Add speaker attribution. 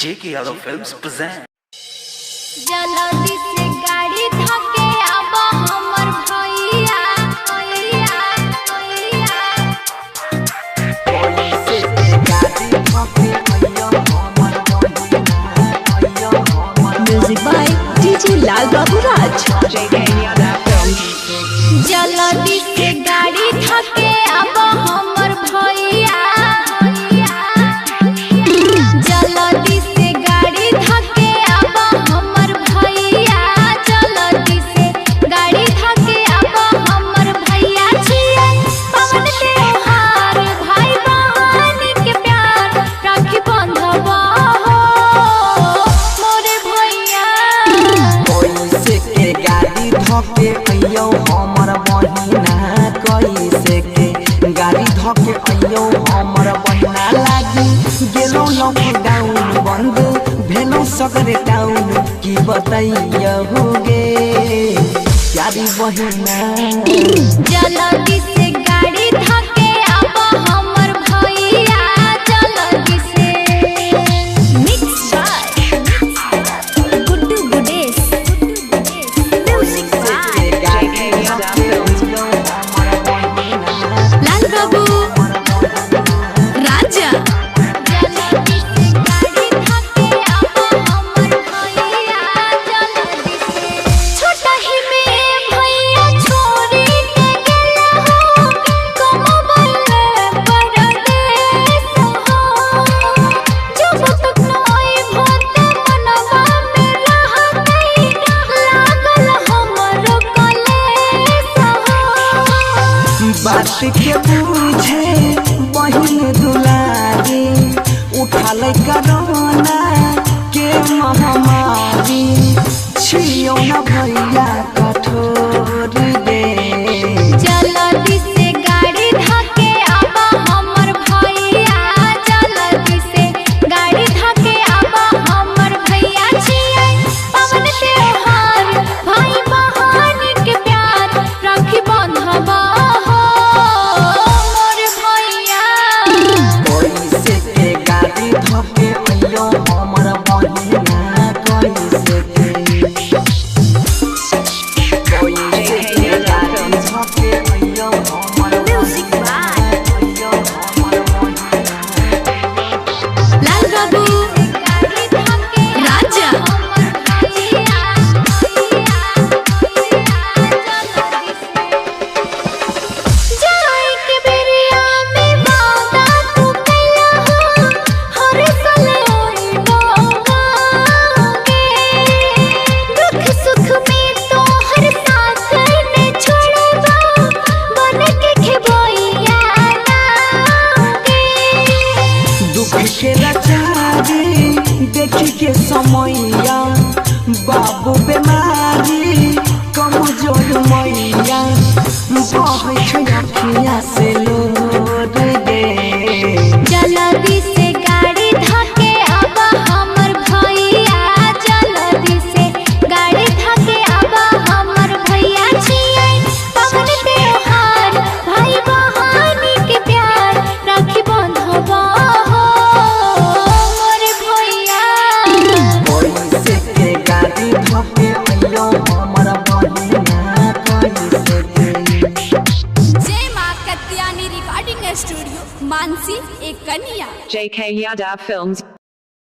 Speaker 1: JK Yadav Films present.
Speaker 2: जल्दी से गाड़ी धके अब हमर भैया
Speaker 3: म्यूजिक बाय डीजे लाल बाबू राज।
Speaker 2: जल्दी से गाड़ी धके अब हमर भैया जल्दी से गाड़ी धके अब हमर भैया जल्दी से गाड़ी धके अब हमर भैया छिए पवन त्योहार भाई बहन के प्यार राखी बंधवा हो मोरे भैया
Speaker 4: कैसे के गाड़ी धके अइयो हमर बहिना कैसे के गाड़ी धके अइयो हमर बहिना लागी गेलो लॉकडाउन बंद भेलो सगरे टाउन की बताइयो होगे यारी बहिना
Speaker 2: जल्दी से गाड़ी धके अब हमर भैया जल्दी से मिक्स बाय गुड्डू गुडेस म्यूजिक बाय लाल बाबू राजा जल्दी से गाड़ी धके अब हमर भैया जल्दी से छोटा ही में भैया छोरी के गेला हो कमबल परदेस हो जब तक नई भोत मनवा में रह गई लागल हमरो कलेस हो
Speaker 4: बात के बुझे बहिन दुलारी उठाल कोरोना के महामारी छियो न भैया कठोर दे
Speaker 2: जल्दी से गाड़ी धके अब हमर भैया जल्दी से गाड़ी धके अब हमर भैया छिए पवन त्योहार भाई बहन के प्यार राखी बंधवा हो मोर भैया
Speaker 4: कैसे के गाड़ी धके अइयो हमर बहिना कैसे के गाड़ी धके अइयो हमर
Speaker 2: म्यूजिक बाय
Speaker 4: अइयो हमर बहिना
Speaker 2: लाल बाबू गाड़ी धके राजा जाए के बेरिया में वादा तू कैला हो हर साल ओई बागे दुख सुख में तो हर साथ ने छोड़बा बन के खेबैया लागे
Speaker 4: दुख के लाचारी देखी के समैया बाबू बेमारी कमजोर मैया बहै छै अखिया से लोर दे
Speaker 2: जल्दी से गाड़ी धके अब हमर भैया जल्दी से गाड़ी धके अब हमर भैया छिए पवन त्योहार भाई बहन के प्यार राखी बंधवा हो मोर भैया
Speaker 4: कैसे के गाड़ी धके अइयो हमर बहिना कैसे के
Speaker 2: जय मां कत्यानी रिकॉर्डिंग स्टूडियो मानसी एक कन्या
Speaker 3: JK Yadav Films।